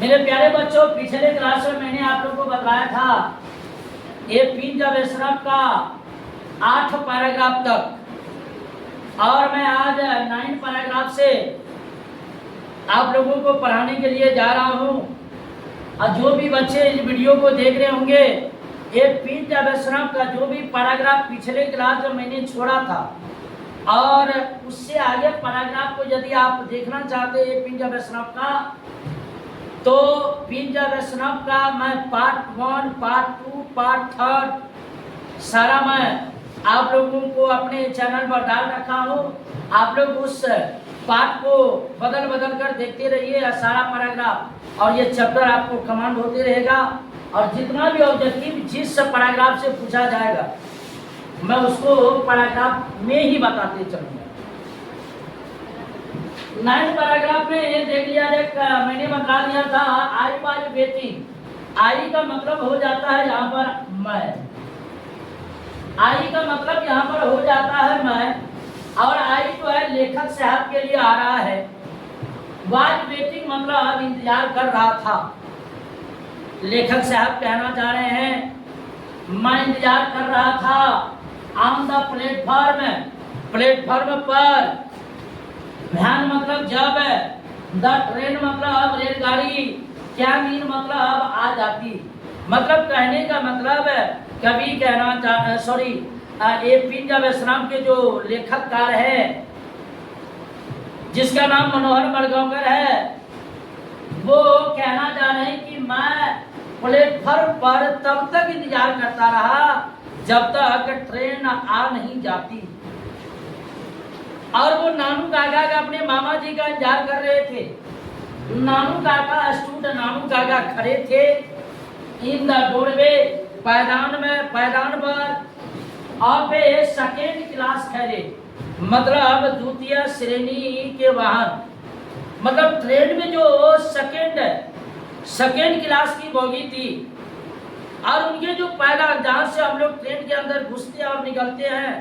मेरे प्यारे बच्चों, पिछले क्लास में मैंने आप लोगों को बताया था ये पिंज ऑफ एशरफ का 8 पैराग्राफ तक, और मैं आज 9 पैराग्राफ से आप लोगों को पढ़ाने के लिए जा रहा हूँ। और जो भी बच्चे इस वीडियो को देख रहे होंगे, ये पिंज ऑफ एशरफ का जो भी पैराग्राफ पिछले क्लास में मैंने छोड़ा था और उससे आगे पैराग्राफ को यदि आप देखना चाहते हैं पिंज ऑफ एशरफ का, तो पिंज ऑफ एशरफ का मैं पार्ट 1, पार्ट 2, पार्ट 3 सारा मैं आप लोगों को अपने चैनल पर डाल रखा हूँ। आप लोग उस पार्ट को बदल बदल कर देखते रहिए, सारा पैराग्राफ, और ये चैप्टर आपको कमांड होते रहेगा। और जितना भी ऑब्जेक्टिव जिस पैराग्राफ से पूछा जाएगा मैं उसको पैराग्राफ में ही बताते चलूँगा। 9 पैराग्राफ में ये देख लिया जाए, मैंने बता दिया था आई वाज वेटिंग। आई का मतलब हो जाता है यहाँ पर मैं, आई का मतलब यहाँ पर हो जाता है मैं, और आई जो है लेखक साहब के लिए आ रहा है। वाज वेटिंग मतलब इंतजार कर रहा था। लेखक साहब कहना चाह रहे हैं मैं इंतजार कर रहा था ऑन द प्लेटफॉर्म, प्लेटफॉर्म पर। ध्यान मतलब जब, द ट्रेन मतलब रेलगाड़ी, क्या मीन मतलब आ जाती। मतलब कहने का मतलब कभी कहना चाह सॉरी ये पिंज ऑफ एशरफ के जो लेखककार है जिसका नाम मनोहर मडगांवकर है, वो कहना चाह रहे हैं कि मैं प्लेटफॉर्म पर तब तक इंतजार करता रहा जब तक ट्रेन आ नहीं जाती। और वो नानू काका का अपने मामा जी का इंतजार कर रहे थे। नानू काका स्टूड नानू काका खड़े थे इन द डोरवे, पायदान में, पायदान पर, और पे सेकेंड क्लास खड़े, मतलब द्वितीय श्रेणी के वाहन। मतलब ट्रेन में जो सेकेंड क्लास की बोगी थी, और उनके जो पायदान जहाँ से हम लोग ट्रेन के अंदर घुसते और निकलते हैं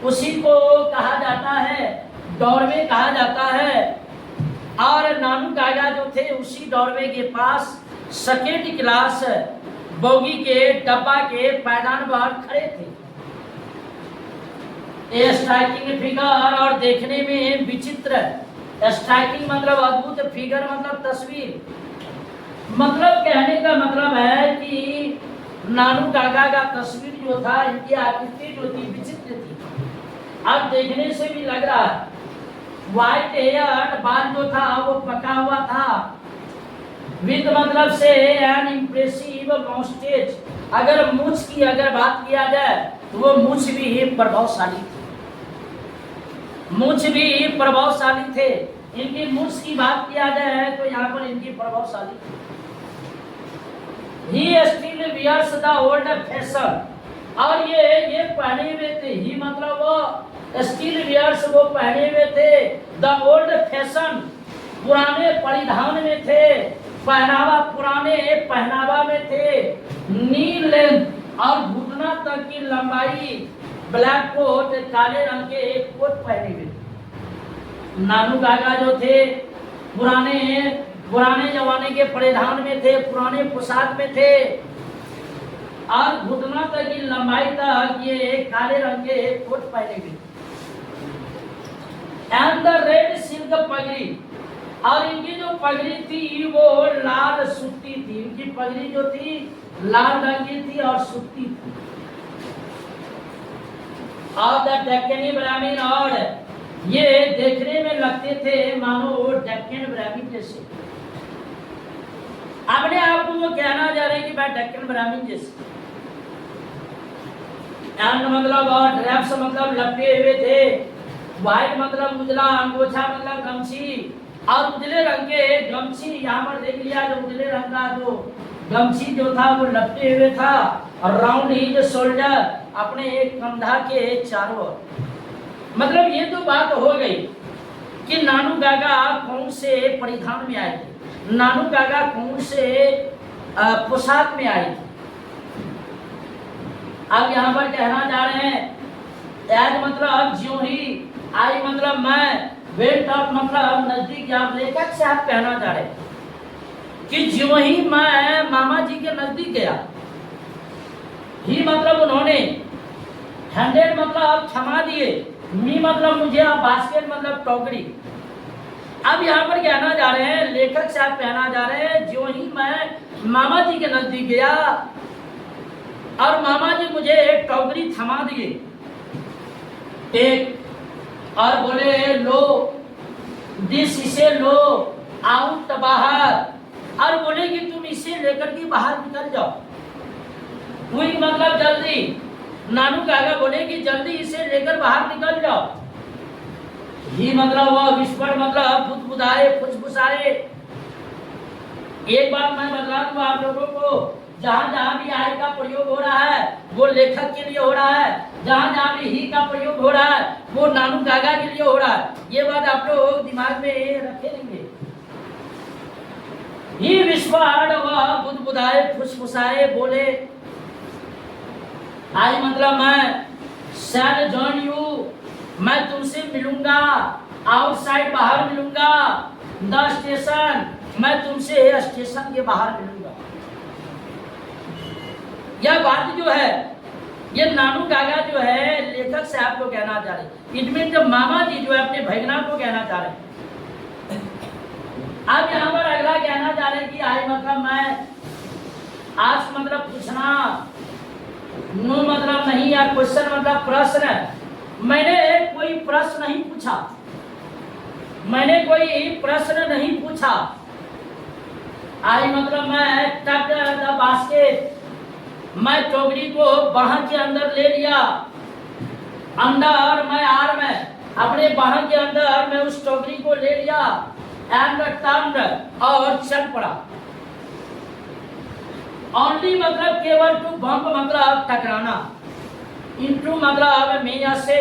उसी को कहा जाता है डोरवे कहा जाता है। और नानू काका जो थे उसी डोरवे के पास सेकेंड क्लास बोगी के डब्बा के पायदान पर खड़े थे। ये स्ट्राइकिंग फिगर और देखने में विचित्र, स्ट्राइकिंग मतलब अद्भुत, फिगर मतलब तस्वीर। मतलब कहने का मतलब है कि नानू काका का तस्वीर जो था, इनकी आकृति जो थी विचित्र थी। अब देखने से भी लग रहा है व्हाइट हेयर, बाल जो था वो पका हुआ था, विद मतलब से एन इम्प्रेसिव मस्टेच। अगर मूछ की अगर बात किया जाए तो वो मूछ भी प्रभावशाली थी, मूछ भी प्रभावशाली थे। इनकी मूछ की बात किया जाए तो यहाँ पर इनकी प्रभावशाली थी। He still wears the old fashion, और ये पहने हुए थे। ही मतलब वो स्टील वियर्स, वो पहने हुए थे द ओल्ड फैशन, पुराने परिधान में थे, पहनावा पुराने पहनावा में थे। नी लेंथ और घुटना तक की लंबाई, ब्लैक कोट, काले रंग के एक कोट पहने हुए। नानू काका जो थे पुराने जमाने के परिधान में थे, पुराने पोशाक में थे, और घुटना तक की लंबाई तक ये काले रंग के कोट पहने हुए। एंड द रेड सिल्क पगड़ी, और इनकी जो पगड़ी थी वो लाल सूती थी। इनकी पगड़ी जो थी लाल रंग की थी और सूती थी। और द डेक्कनी ब्राह्मण, और ये देखने में लगते थे मानो डेक्कन ब्राह्मण जैसे। अपने आप को वो कहना जा रहे हैं कि मैं डेक्कन ब्राह्मण जैसे। एंड मतलब और ड्रेप्स मतलब लपटे हुए थे। व्हाइट मतलब उजला, अंगोछा मतलब गमछी, और उजले रंग के गमछी यहाँ पर देख लिया, जो उजले रंग का जो गमछी जो था वो लपटे हुए था, और राउंड हिज शोल्डर, अपने एक कंधा के चारों ओर। मतलब ये तो बात हो गई कि नानू काका कौन से परिधान में आए थे, नानू काका कौन से पोशाक में आए थे। अब यहाँ पर कहना जा रहे हैं एज मतलब ज्यों ही, आई मतलब मैं, वेट ऑफ मतलब नजदीक, या लेखक से आप कहना चाह रहे कि जो ही मैं मामा जी के नजदीक गया, ही मतलब उन्होंने 100 मतलब थमा दिए, मी मतलब मुझे बास्केट मतलब टोकरी। अब यहाँ पर कहना जा रहे हैं, लेखक साहब कहना जा रहे हैं, जो ही मैं मामा जी के नजदीक गया और मामा जी मुझे एक टोकरी थमा दिए एक, और बोले लो दिस, इसे लो आउट बाहर, और बोले कि तुम इसे लेकर के बाहर निकल जाओ, कोई मतलब जल्दी। नानू काका बोले कि जल्दी इसे लेकर बाहर निकल जाओ। ये मतलब वह विस्फोट मतलब बुदबुदाए फुसफुसाए। एक बात मैं बता दूं आप लोगों को, जहां जहां भी आई का प्रयोग हो रहा है वो लेखक के लिए हो रहा है, जहां जहां भी ही का प्रयोग हो रहा है वो नानू काका के लिए हो रहा है। ये बात आप लोग दिमाग में रखे रहेंगे। ये विस्फोट वह बुदबुदाए फुसफुसाए बोले, आई मतलब मैं शैल जॉइन यू, मैं तुमसे मिलूंगा आउटसाइड, बाहर मिलूंगा, द स्टेशन, मैं तुमसे स्टेशन के बाहर मिलूंगा। यह बात जो है ये नानू काका जो है लेखक साहब को कहना चाह रहे, इट मीन जब मामा जी जो है अपने भैगना को कहना चाह रहे। अब यहाँ पर अगला कहना चाह रहे कि आई मतलब मैं आज मतलब पूछना, नो मतलब नहीं, या क्वेश्चन मतलब प्रश्न। मैंने कोई प्रश्न नहीं पूछा, मैंने कोई प्रश्न नहीं पूछा। आई मतलब मैं टक द बास्केट, मैं टोकरी को बाह के अंदर ले लिया, अंदर मैं आर में अपने बाह के अंदर मैं उस टोकरी को ले लिया, एंड टर्न, और चल पड़ा। ओनली मतलब केवल टू बम्प मतलब टकराना, इनटू मतलब मैया से,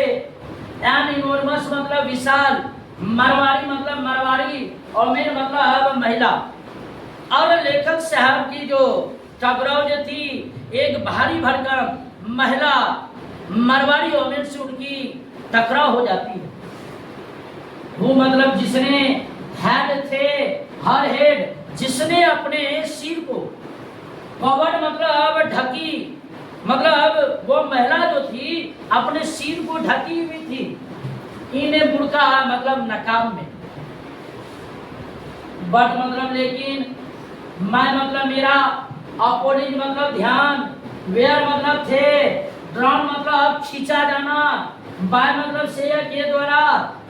एन इनोर्मस मतलब विशाल, मरवाड़ी मतलब मरवाड़ी, और मेन मतलब महिला। और लेखक साहब की जो टकराव जो थी एक भारी भरकम महिला मरवाड़ी ओमेन से उनकी टकराव हो जाती है। वो मतलब जिसने हेड थे, हर हेड, जिसने अपने सिर को कवर मतलब ढकी, मतलब वो महिला जो थी अपने सिर को ढकी हुई थी, इन्हें बुड़का मतलब नकाब में। बट मतलब लेकिन मैं मतलब मेरा अपोजिट मतलब ध्यान, वेयर मतलब थे, ड्राउन मतलब खींचा जाना, बाय मतलब से के द्वारा,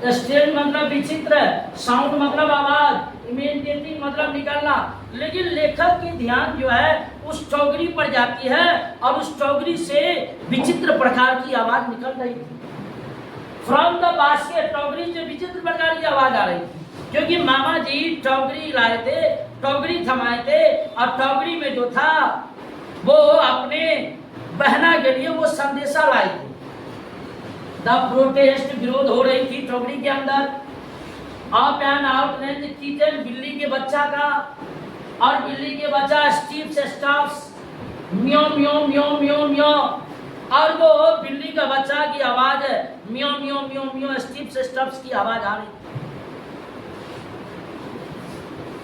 स्ट्रेंज मतलब विचित्र, साउंड मतलब आवाज, इमेजिनेटिंग मतलब निकलना। लेकिन लेखक की ध्यान जो है उस टोकरी पर जाती है और उस टोकरी से विचित्र प्रकार की आवाज निकल रही थी। फ्रॉम द बास्केट, टोकरी से विचित्र प्रकार की आवाज आ रही थी, क्योंकि मामा जी टोकरी लाए थे, टोकरी थमाए थे, और टोकरी में जो था वो अपने बहना के लिए वो संदेशा लाए थे। द प्रोटेस्ट, विरोध हो रही थी टोकरी के अंदर। Up and out range kitchen, बिल्ली के बच्चा का, और बिल्ली के बच्चा स्टीव से स्टॉप्स, म्यो म्यो म्यो म्यो म्यो, और वो बिल्ली का बच्चा की आवाज है म्यो म्यो म्यो म्यो, स्टीव से स्टॉप्स की आवाज आ रही।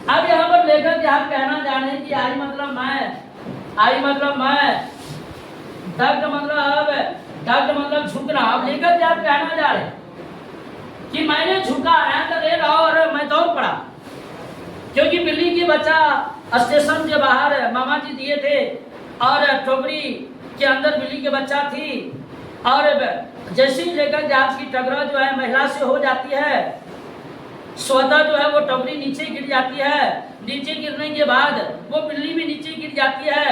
अब यहाँ पर लेखक यहाँ कहना जाने की आई मतलब मैं, दग्ध मतलब झुकना। अब लेखक यहाँ कहना जा रहे कि मैंने झुका और मैं दौड़ पड़ा, क्योंकि बिल्ली की बच्चा स्टेशन के बाहर मामा जी दिए थे, और टोकरी के अंदर बिल्ली के बच्चा थी, और जैसे ही लेखक यहाँ की टकराव जो है महिला से हो जाती है, स्वतः जो है वो टोकरी नीचे गिर जाती है। नीचे गिरने के बाद वो बिल्ली भी नीचे गिर जाती है,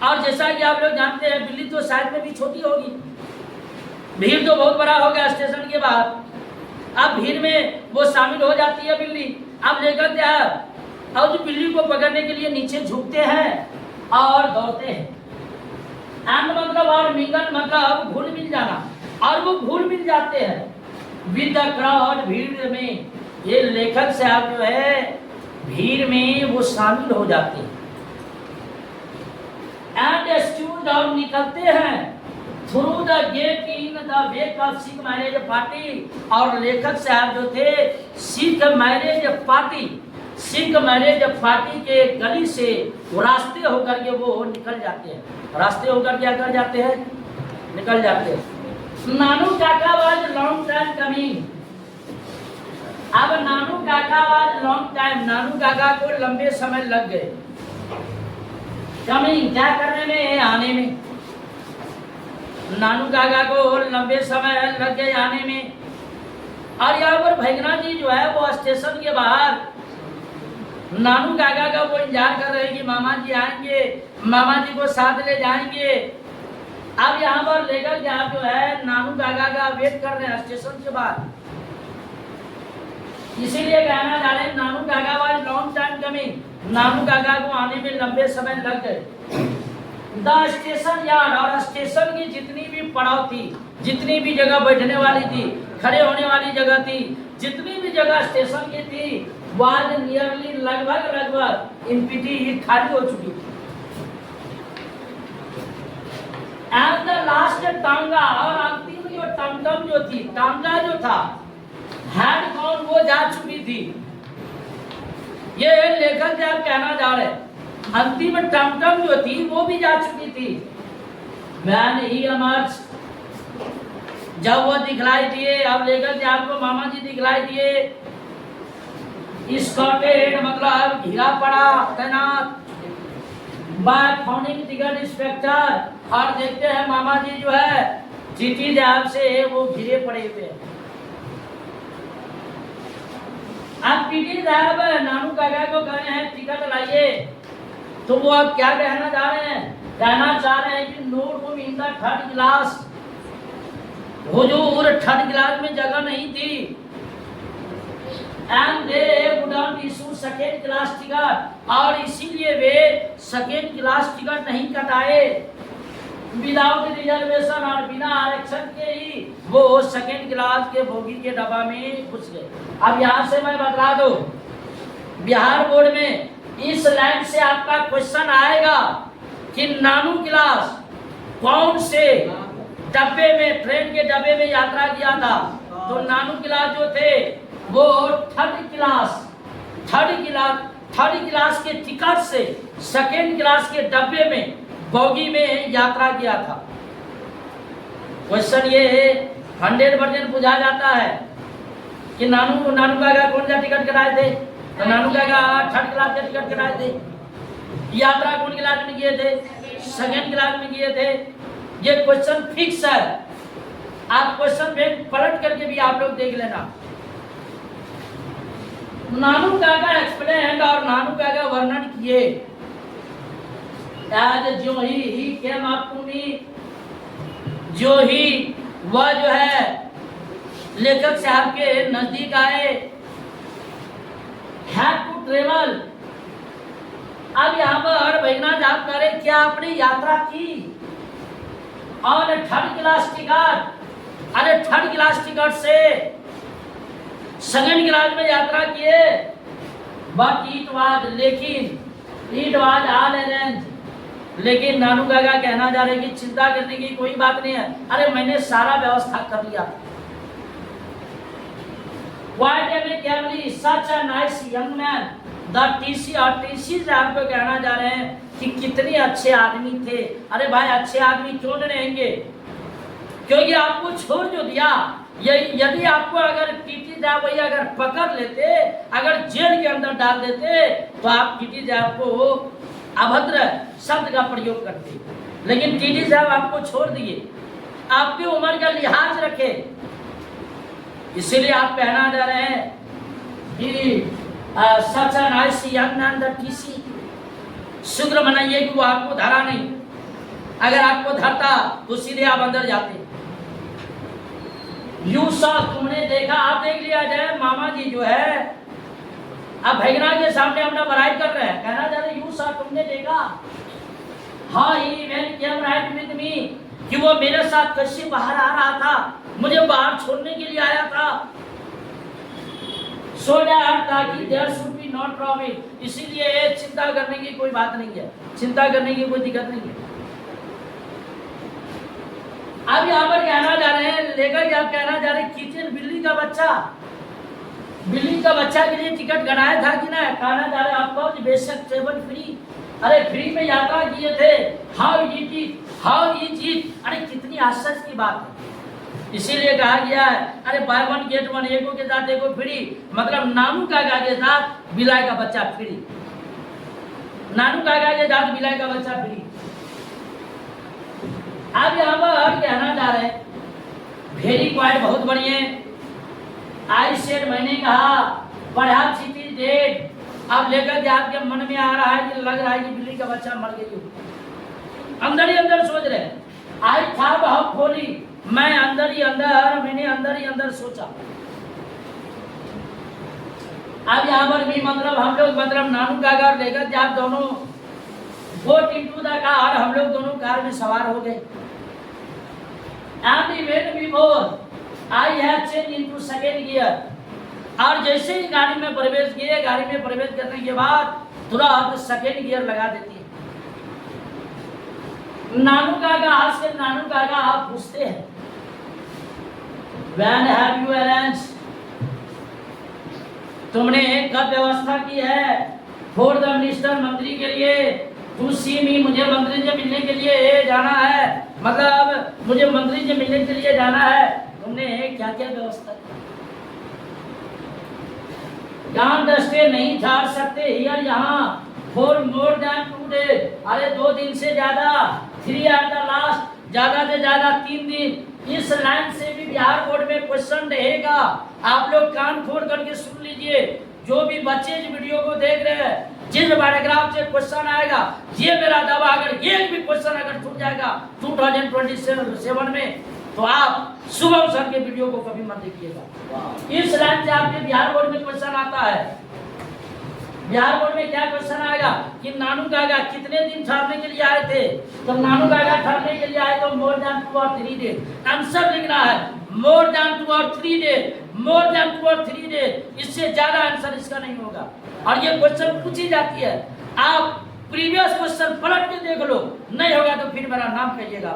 और जैसा कि आप लोग जानते हैं बिल्ली तो साइज में भी छोटी होगी, भीड़ तो बहुत बड़ा हो गया स्टेशन के बाहर, अब भीड़ में वो शामिल हो जाती है बिल्ली। अब लेकर क्या है, और जो बिल्ली को पकड़ने के लिए नीचे झुकते हैं और दौड़ते हैं। एंड मतलब और मिंगल मतलब घुल मिल जाना, और वो घुल मिल जाते हैं विद द क्राउड, भीड़ में। ये लेखक साहब जो है भीड़ में वो शामिल हो जाते हैं, एंड स्टूड और निकलते हैं through the get in the wake of Sikh marriage party. और लेखक साहब जो थे Sikh marriage party Sikh marriage party के गली से रास्ते होकर के वो निकल जाते हैं, रास्ते होकर क्या कर जाते हैं, निकल जाते हैं। नानू काका वाज लॉन्ग टाइम कमिंग। अब नानू काका वाज लॉन्ग टाइम, नानू काका को लंबे समय लग गए कमिंग, क्या करने में, आने में। नानू काका को लंबे समय लग गए आने में। और यहाँ पर भैगना जी जो है वो स्टेशन के बाहर नानू काका का वो इंतजार कर रहे हैं कि मामा जी आएंगे, मामा जी को साथ ले जाएंगे। अब यहाँ पर लेकर के आप जो है नानू काका का वेट कर रहे हैं स्टेशन के बाहर। इसीलिए कहना जा रहे हैं नानू काका वाज लॉन्ग टाइम कमिंग, नानू काका को आने में लंबे समय लग गए। द स्टेशन यार्ड, और स्टेशन की जितनी भी पड़ाव थी, जितनी भी जगह बैठने वाली थी, खड़े होने वाली जगह थी, जितनी भी जगह स्टेशन की थी, वाज नियरली लगभग एम्प्टी, खाली हो चुकी थी। एंड द लास्ट टांगा, और अंतिम जो टमटम जो थी, टांगा जो था, हैड गॉन, वो जा चुकी थी। ये लेखक जब कहना जा रहे, अंतिम टमटम जो थी वो भी जा चुकी थी। मैन ही अमर्ज, जब वो दिखलाई दिए, अब लेकर के आपको मामा जी दिखलाई दिए, स्कॉटेड मतलब घिरा पड़ा, तैनात, बाय फोनिक टिकट इंस्पेक्टर। और देखते हैं मामा जी जो है जीटी जहाज से वो घिरे पड़े हुए। अब पीटी साहब नानू काका को कह रहे हैं टिकट लाइए, तो वो अब क्या कहना चाह रहे हैं, कहना चाह रहे हैं कि no room in the third class. हुजूर थर्ड क्लास में जगह नहीं थी। And they wouldn't issue second class ticket, और इसीलिए वे सेकंड क्लास टिकट नहीं कटाए। विदाउट रिजर्वेशन, और बिना आरक्षण के ही वो सेकंड क्लास के बोगी के डब्बा में घुस गए। अब यहाँ से मैं बता दूं, बिहार बोर्ड में इस लाइन से आपका क्वेश्चन आएगा कि नानू क्लास कौन से डब्बे में, ट्रेन के डब्बे में यात्रा किया था। तो नानू क्लास जो थे वो थर्ड क्लास के टिकट से सेकेंड क्लास के डब्बे में, बोगी में यात्रा किया था। क्वेश्चन ये है 100% पूछा जाता है कि नानू काका कौन सा टिकट कराए थे, तो नानू काका थर्ड क्लास का टिकट कराए थे। यात्रा कौन क्लास में किए थे, सेकेंड क्लास में किए थे। ये क्वेश्चन फिक्स है, आप क्वेश्चन में पलट करके भी आप लोग देख लेना। नानू काका एक्सप्लेन, और नानू काका वर्णन किए। आज जो ही केम अप टू मी, जो ही वह जो है लेखक साहब के नजदीक आए, हैड टू ट्रेवल। अब यहाँ पर भैया आप करें क्या आपने यात्रा की और थर्ड क्लास टिकट, अरे थर्ड क्लास टिकट से सेकंड क्लास में यात्रा किए। बट इट वाज, लेकिन इट वाज ऑल अरेंज। लेकिन नानू काका कहना जा रहे कि चिंता करने की कोई बात नहीं है, अरे मैंने सारा व्यवस्था कर लिया। Why did they carry such a nice young man? The TC, और TC से आपको कहना जा रहे हैं कि कितने अच्छे आदमी थे। अरे भाई अच्छे आदमी क्यों नहीं रहेंगे, क्योंकि आपको छोड़ जो दिया, यदि आपको अगर टीटी साहब वही अगर पकड़ लेते, अगर जेल के अंदर डाल देते, तो आप टीटी साहब को अभद्र शब्द का प्रयोग करते। लेकिन टीटी साहब आपको छोड़ दिए, आपकी उम्र का लिहाज रखे, इसीलिए आप कहना जा रहे हैं कि such an nice young man the TC. शुक्र मनाइए कि वो आपको धरा नहीं, अगर आपको धरता तो सीधे आप अंदर जाते। यू सा, तुमने देखा, आप देख लिया जाए। मामा जी जो है अब भैगना के सामने अपना बड़ाई कर रहे हैं, कहना जा रहे यू सा, तुमने देखा, हाँ he when came right with me, कि वो मेरे साथ कैसे बाहर आ रहा था, मुझे बाहर छोड़ने के लिए आया था। सो दैट, ताकि there should be not problem, इसीलिए चिंता करने की कोई बात नहीं है, चिंता करने की कोई दिक्कत नहीं है। अब यहाँ पर कहना जा रहे हैं, लेकर आप कहना जा रहे हैं किचन, बिल्ली का उनका बच्चा के लिए टिकट बनाया था कि ना, कहना जा रहा आपको बेशक ट्रेवल फ्री, अरे फ्री में यात्रा किए थे, हाउ इज इट, अरे कितनी आश्चर्य की बात है। इसीलिए कहा गया है अरे बाय वन गेट वन, एको के साथ एको फ्री, मतलब नानू काका के साथ बिलाई का बच्चा फ्री, नानू काका के साथ बिलाई का बच्चा फ्री। अब यहाँ पर कहना जा रहे वेरी क्वाइट, बहुत बढ़िया। आई सेड, मैंने कहा, परहैप्स इट इज डेड, अब लेकर के आपके मन में आ रहा है कि लग रहा है कि बिल्ली का बच्चा मर गई हो, अंदर ही अंदर सोच रहे। आई था बहुत खोली, मैं अंदर ही अंदर सोचा। अब यहाँ पर भी मतलब हम लोग मतलब नानू काका लेकर के आप दोनों गोट इनटू द कार, हम लोग दोनों कार में सवार हो गए। And even before I have change into second gear, और जैसे ही गाड़ी में प्रवेश किए, गाड़ी में प्रवेश करने के बाद तुरंत सेकंड गियर लगा देती है। नानू काका हाथ से, नानू काका आप पूछते हैं When have you arranged, तुमने कब व्यवस्था की है फॉर द मिनिस्टर, मंत्री के लिए, टू सी मी, मुझे मंत्री से मिलने के लिए जाना है, मतलब मुझे मंत्री से मिलने के लिए जाना है, तुमने क्या क्या व्यवस्था की? यहाँ दस्ते नहीं ठहर सकते हियर, यहाँ फॉर मोर देन 2 days, अरे 2 दिन से ज्यादा, 3 at the last, ज्यादा से ज्यादा 3 दिन। इस लाइन से भी बिहार बोर्ड में क्वेश्चन रहेगा, आप लोग कान खोल करके सुन लीजिए। जो भी बच्चे इस वीडियो को देख रहे हैं, जिस पैराग्राफ से क्वेश्चन आएगा, ये मेरा दावा, अगर एक भी क्वेश्चन अगर छूट जाएगा 2027 में, तो आप शुभम सर के वीडियो को कभी मत देखिएगा। इस लाइन से आपके बिहार बोर्ड में क्वेश्चन आता है। बिहार बोर्ड में क्या क्वेश्चन आएगा कि नानू काका कितने दिन ठहरने के लिए आए थे, तो नानू काका ठहरने के लिए आए तो more than 2 or 3 days, answer लिखना है more than 2 or 3 days, more than 2 or 3 days, इससे ज्यादा आंसर इसका नहीं होगा। और ये क्वेश्चन पूछी जाती है, आप प्रीवियस क्वेश्चन पलट के देख लो, नहीं होगा तो फिर मेरा नाम कहिएगा।